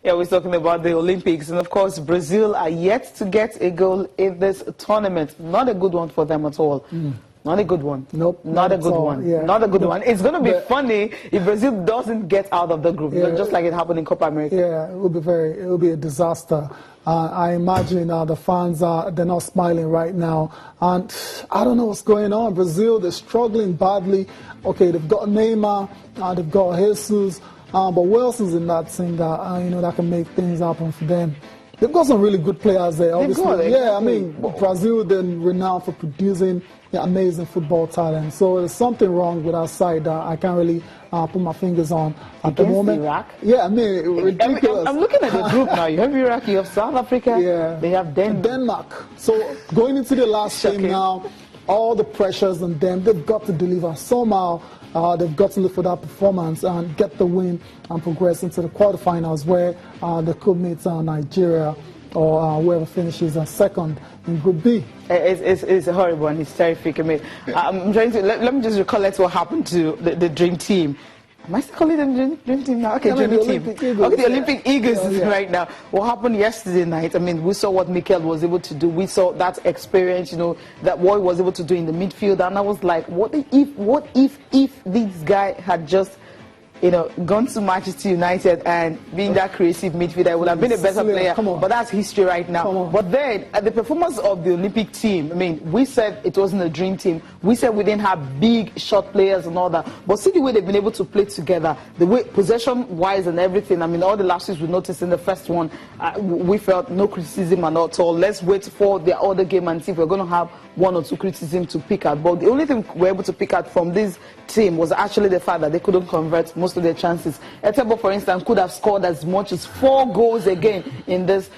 Yeah, we're talking about the Olympics, and of course, Brazil are yet to get a goal in this tournament. Not a good one for them at all. Not a good one. Nope. Not a good one. Yeah. Not a good one. It's going to be funny if Brazil doesn't get out of the group, just like it happened in Copa America. Yeah, it will be a disaster. I imagine the fans they're not smiling right now, and I don't know what's going on. Brazil, they're struggling badly. Okay, they've got Neymar, they've got Jesus, but who else is in that team that that can make things happen for them? They've got some really good players there, obviously. I mean, Brazil, they're renowned for producing amazing football talent. So there's something wrong with our side that I can't really put my fingers on at the moment. Iraq? Yeah, I mean, ridiculous. I'm looking at the group now. You have Iraq, you have South Africa, they have Denmark. So going into the last game now, all the pressures on them, they've got to deliver somehow. They've got to look for that performance and get the win and progress into the quarterfinals where they could meet Nigeria or whoever finishes second in Group B. It's horrible and it's terrific. I mean, I'm trying to let me just recollect what happened to the Dream Team. Am I still calling them Dream Team now? Okay, Dream Team. Okay, the Olympic Eagles is right now. What happened yesterday night? I mean, we saw what Mikel was able to do. We saw that experience, that what he was able to do in the midfield. And I was like, what if this guy had just gone to Manchester United and being that creative midfielder, I would have been a better player. But that's history right now. But then, at the performance of the Olympic team, I mean, we said it wasn't a dream team. We said we didn't have big shot players and all that. But see the way they've been able to play together, the way possession-wise and everything. I mean, all the lapses we noticed in the first one, we felt no criticism at all. Let's wait for the other game and see if we're going to have one or two criticisms to pick at. But the only thing we were able to pick at from this team was actually the fact that they couldn't convert most of their chances. Etebo, for instance, could have scored as much as 4 goals again in this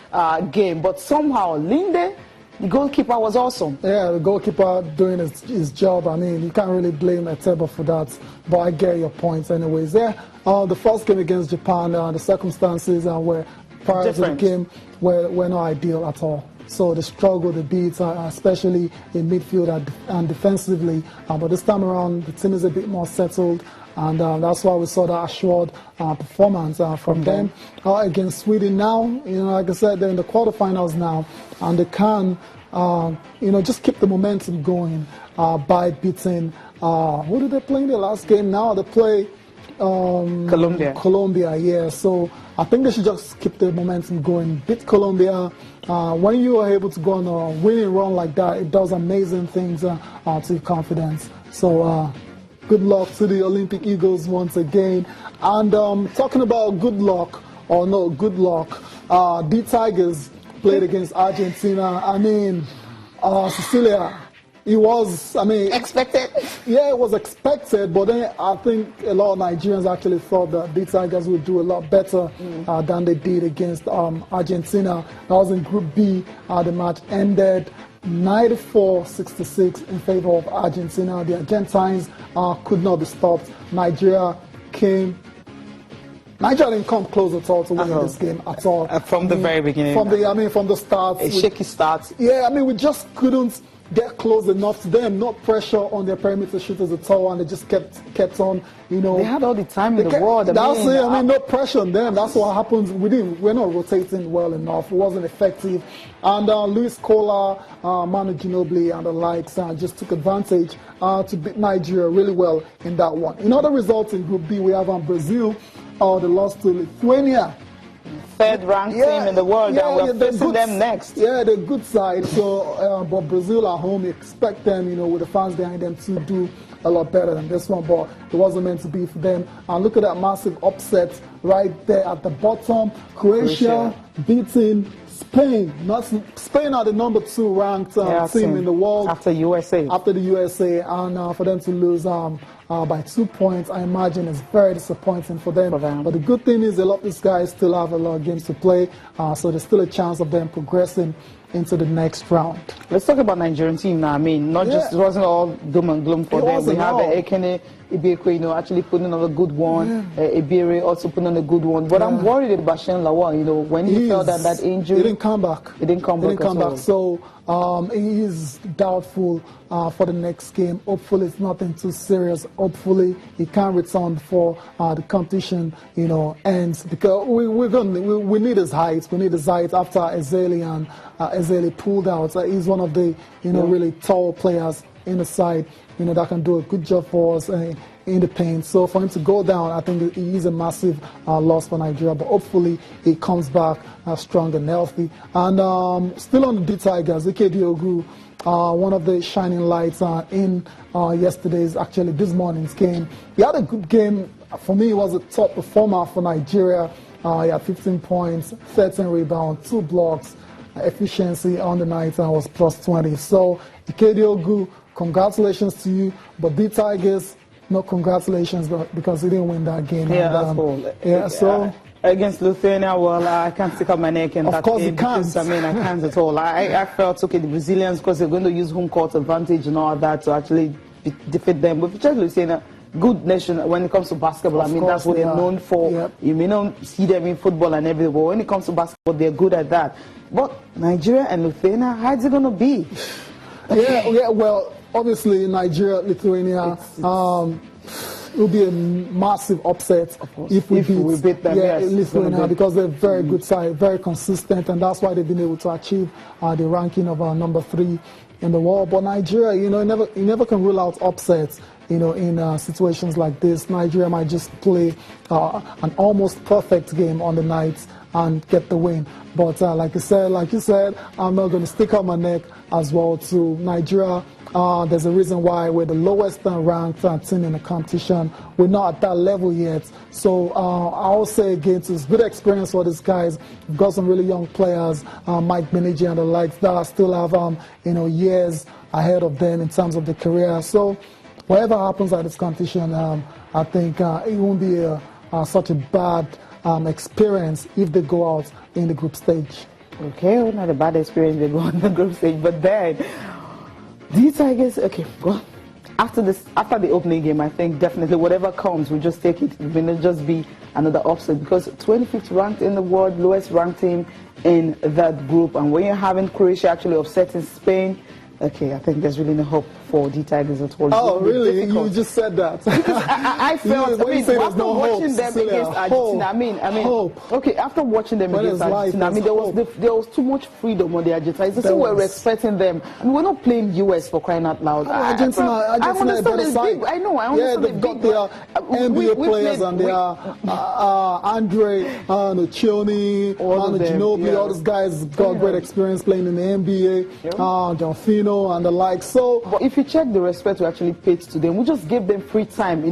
game. But somehow, Linde, the goalkeeper, was awesome. Yeah, the goalkeeper doing his job. I mean, you can't really blame Etebo for that. But I get your points anyways. The first game against Japan, the circumstances were prior to the game were not ideal at all. So the struggle, the beats, especially in midfield and defensively. But this time around, the team is a bit more settled. And that's why we saw that assured performance from them. Against Sweden now, like I said, they're in the quarterfinals now. And they can, just keep the momentum going by beating, who did they play in the last game now? They play Colombia. Yeah. So I think they should just keep the momentum going. Beat Colombia. When you are able to go on a winning run like that, it does amazing things to your confidence. So good luck to the Olympic Eagles once again. And talking about good luck, or no good luck, the Tigers played against Argentina. I mean, Cecilia, it was, expected. Yeah, it was expected, but then I think a lot of Nigerians actually thought that the Tigers would do a lot better than they did against Argentina. That was in Group B. The match ended 94-66 in favor of Argentina. The Argentines could not be stopped. Nigeria didn't come close at all to winning this game at all. From the very beginning. From the start. A shaky start. Yeah, we just couldn't get close enough to them, not pressure on their perimeter shooters at all, and they just kept on, They had all the time in the world. No pressure on them. That's what happens. We're not rotating well enough. It wasn't effective. And Luis Cola, Manu Ginobili, and the likes just took advantage to beat Nigeria really well in that one. In other results in Group B, we have Brazil. They lost to Lithuania. Third-ranked team in the world, and we're facing them next. Yeah, they're good side. So, but Brazil at home, you expect them, with the fans behind them, to do a lot better than this one. But it wasn't meant to be for them. And look at that massive upset right there at the bottom. Croatia beating Spain. Spain are the number 2 ranked team in the world. After USA. After the USA. And for them to lose by 2 points, I imagine it's very disappointing for them. But the good thing is a lot of these guys still have a lot of games to play. So there's still a chance of them progressing into the next round. Let's talk about Nigerian team now. It wasn't all doom and gloom for them. We have Ekene Ibekwe, actually putting on a good one. Ibere also putting on a good one. But I'm worried about Shane Lawal, when he felt that injury. He didn't come back. He didn't come back. So he is doubtful for the next game. Hopefully it's nothing too serious. Hopefully he can return before the competition, ends. Because we need his height. We need his height after Ezeli pulled out. He's one of the really tall players in the side, that can do a good job for us in the paint. So for him to go down, I think he is a massive loss for Nigeria. But hopefully he comes back strong and healthy. And still on the D Tigers, Ike Diogu, one of the shining lights in this morning's game. He had a good game. For me, he was a top performer for Nigeria. He had 15 points, 13 rebounds, 2 blocks. Efficiency on the night was plus 20. So Ike Diogu, congratulations to you. But the Tigers, no congratulations because he didn't win that game. Yeah, that's all. Yeah, so against Lithuania, well, I can't stick out my neck in that game. Of course you can't. I can't at all. I felt, the Brazilians, because they're going to use home court advantage and all that to actually defeat them. But if you check Lithuania, good nation when it comes to basketball. That's what they're known for. Yep. You may not see them in football and everything, but when it comes to basketball, they're good at that. But Nigeria and Lithuania, how is it going to be? Well, obviously Nigeria, Lithuania, it will be a massive upset if we beat them. Lithuania, because they're very good side, very consistent, and that's why they've been able to achieve the ranking of number 3 in the world. But Nigeria, you never can rule out upsets. In situations like this, Nigeria might just play an almost perfect game on the night and get the win. But like you said, I'm not going to stick out my neck as well to Nigeria. There's a reason why we're the lowest ranked team in the competition. We're not at that level yet. So I'll say again, it's good experience for these guys. We've got some really young players, Mike Benigi and the likes, that still have years ahead of them in terms of their career. So whatever happens at this competition, I think it won't be such a bad experience if they go out in the group stage. Okay, well, not a bad experience, they go on the group stage, but then these Tigers, well, after the opening game, I think definitely whatever comes, we just take it. It may not just be another upset, because 25th ranked in the world, lowest ranked team in that group, and when you're having Croatia actually upsetting Spain, I think there's really no hope for the Tigers at all. Oh, really? You just said that. I felt, after watching them against Argentina, hope. Okay, after watching them against Argentina, there was too much freedom on the Argentines. This is where we're expecting them. We're not playing US for crying out loud. Argentina I understand it's big. I know, I understand they've got their NBA players and their Andre, Cioni, Ginobili, all these guys got great experience playing in the NBA, Delfino and the like. So, but if you check the respect we actually paid to them, we just gave them free time,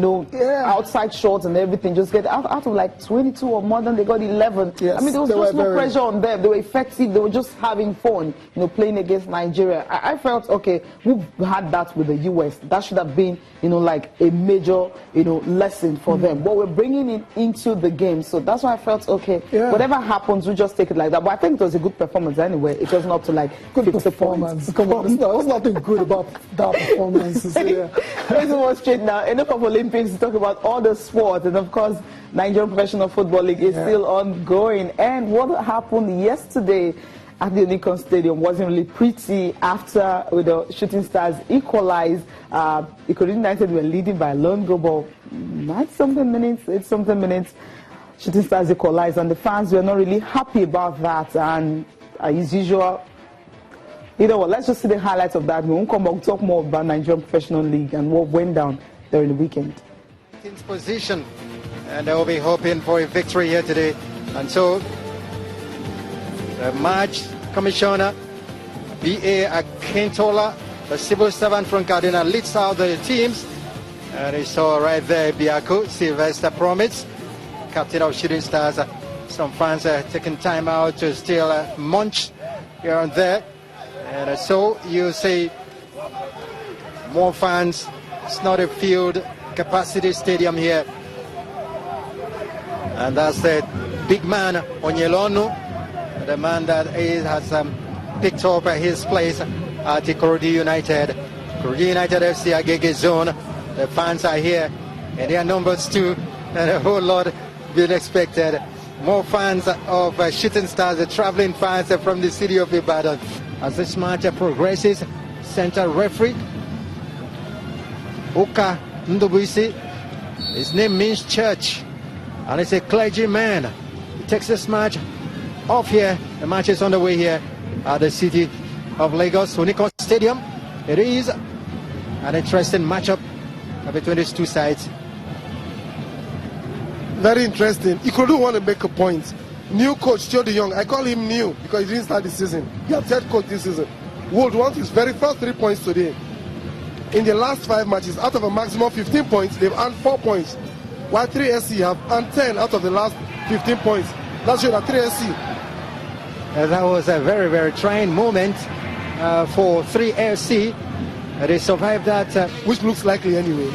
outside shots and everything. Just get out of like 22 or more than they got 11. Yes, there was just no pressure on them. They were effective. They were just having fun, playing against Nigeria. I felt, we had that with the US. That should have been, like a major, lesson for them. But we're bringing it into the game. So that's why I felt, whatever happens, we just take it like that. But I think it was a good performance anyway. It wasn't up to like good performance. Come on, there was nothing good about that performance. Let's move straight now. Enough of Olympics to talk about all the sports, and of course, Nigerian Professional Football League is still ongoing. And what happened yesterday at the Unicon Stadium wasn't really pretty after the Shooting Stars equalized. Ikorodu United were leading by a lone goal, but 9-something minutes, Shooting Stars equalized, and the fans were not really happy about that. And as usual, let's just see the highlights of that. We won't come back and talk more about Nigerian Professional League and what went down during the weekend. Team's position, and they will be hoping for a victory here today. And so, the match commissioner, B.A. Akintola, the civil servant from Kaduna, leads out the teams. And he saw right there Biako, Sylvester Promise, captain of Shooting Stars. Some fans are taking time out to still munch here and there. And so you see more fans. It's not a field capacity stadium here. And that's the big man Onyelonu, the man that has picked up his place at Ikorodu United. Ikorodu United FC Agege Zone. The fans are here and their numbers too, and a whole lot being expected. More fans of Shooting Stars, the traveling fans from the city of Ibadan. As this match progresses, center referee Oka Ndubuisi, his name means church, and he's a clergyman. He takes this match off here. The match is underway here at the city of Lagos, Unicon Stadium. It is an interesting matchup between these two sides. Very interesting. Ikorodu want to make a point. New coach Joe De Young, I call him new because he didn't start the season. He has head coach this season. Would want his very first 3 points today. In the last 5 matches, out of a maximum 15 points, they've earned 4 points. While 3SC have earned 10 out of the last 15 points. That's shows that 3SC. That was a very, very trying moment for 3SC. They survived that. Which looks likely anyway.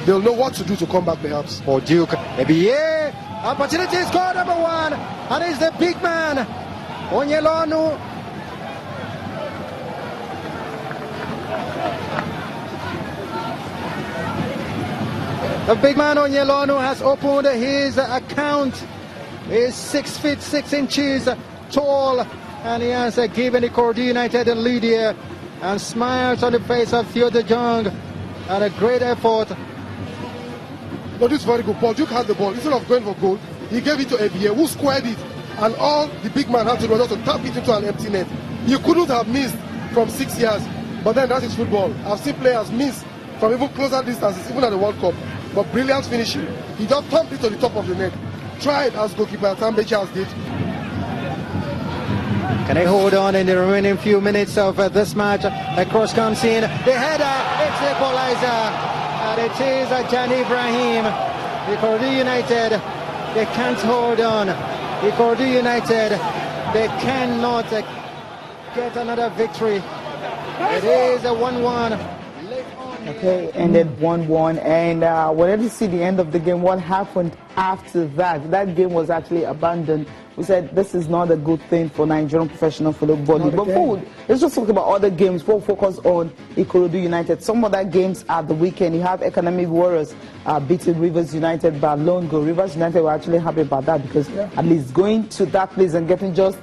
They'll know what to do to come back perhaps. For Duke, ABA, opportunity is goal number 1, and it's the big man, Onyelonu. The big man Onyelonu has opened his account. He's 6 feet 6 inches tall, and he has given the Ikorodu United a lead here, and smiles on the face of Theodore Jong, and a great effort. No, this is very good. Paul Duke had the ball. Instead of going for goal, he gave it to ABA, who squared it, and all the big man had to do was to tap it into an empty net. You couldn't have missed from 6 yards, but then that is football. I've seen players miss from even closer distances, even at the World Cup. But brilliant finishing. He just thumped it to the top of the net. Tried as goalkeeper Tambechias did. Can they hold on in the remaining few minutes of this match? A cross comes in. The header, it's the equalizer. And it is Jani Ibrahim. Ikorodu United, they can't hold on. Ikorodu United, they cannot get another victory. It is a 1-1. Okay, ended 1-1, and whenever you see the end of the game, what happened after that? That game was actually abandoned. We said this is not a good thing for Nigerian professional football. But let's just talk about other games. We'll focus on Ikorodu United. Some other games at the weekend. You have Economic Warriors beating Rivers United by lone goal. Rivers United were actually happy about that because at least going to that place and getting just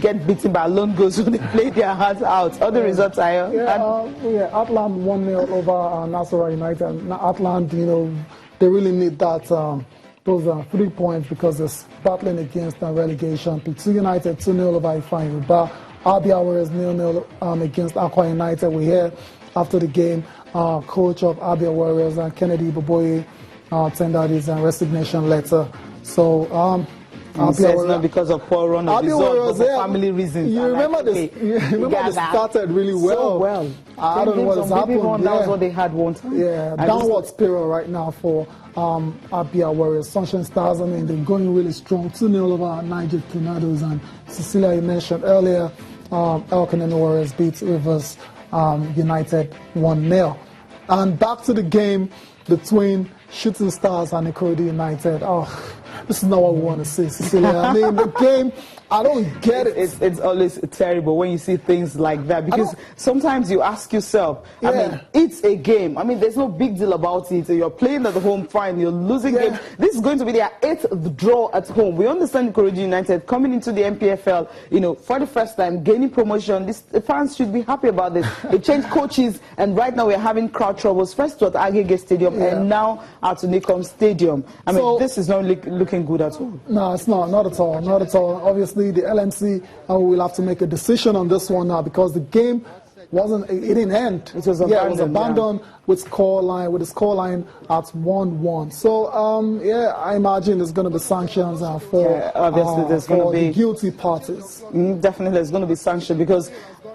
get beaten by lone goals when they play their hearts out. Other results are Atlant 1-0 over Nasarawa United. Atlant, you know, they really need that those 3 points because they're battling against relegation. P2 United 2-0 over Ifeanyi. Abia Warriors 0-0 against Akwa United. We hear after the game, coach of Abia Warriors, Kennedy Boboye, tendered his resignation letter. So. It's not because of poor run of results, but for family reasons. You remember this? You remember they started really well. So well. I don't know what has happened. That was what they had one time. Yeah, downward spiral right now for Abia Warriors. Sunshine Stars, I mean, they're going really strong. 2-0 over Niger Tornadoes, and Cecilia, you mentioned earlier, Economic Warriors beat Rivers United 1-0. And back to the game between Shooting Stars and Ikorodu United. Oh, this is not what we want to see, Cecilia. I mean, the game, I don't get it. It's always terrible when you see things like that because sometimes you ask yourself, I mean, it's a game. I mean, there's no big deal about it. You're playing at the home, fine. You're losing games. This is going to be their 8th draw at home. We understand Ikorodu United coming into the NPFL, you know, for the first time, gaining promotion. The fans should be happy about this. They changed coaches, and right now we're having crowd troubles. First at Agege Stadium, and now at Unicom Stadium. I mean, this is not looking good at all. No, it's not at all. Not at all. Obviously, the LMC will have to make a decision on this one now because the game it didn't end. It was abandoned with the scoreline at 1-1. So I imagine there's going to be sanctions for obviously there's going to be the guilty parties. Definitely there's going to be sanctions because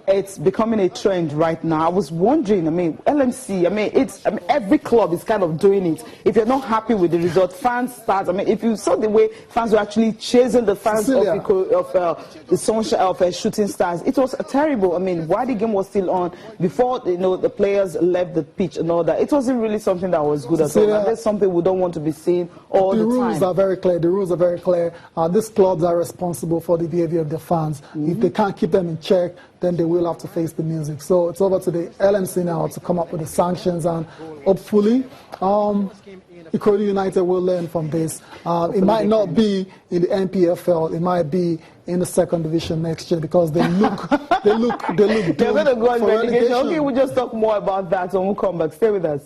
it's becoming a trend right now. I was wondering, I mean, LMC, I mean, every club is kind of doing it. If you're not happy with the result, fans start. I mean, if you saw the way fans were actually chasing the fans of the Sunshine of Shooting Stars, it was terrible. I mean, while the game was still on, before the players left the pitch and all that, it wasn't really something that was good at all. And that's something we don't want to be seeing all the time. The rules are very clear. The rules are very clear. These clubs are responsible for the behavior of the fans. If they can't keep them in check, then they will have to face the music. So it's over to the LMC now to come up with the sanctions, and hopefully Ikorodu United will learn from this. It might not be in the NPFL. It might be in the second division next year because they look They're going to go on relegation. Okay, we'll just talk more about that when we come back. Stay with us.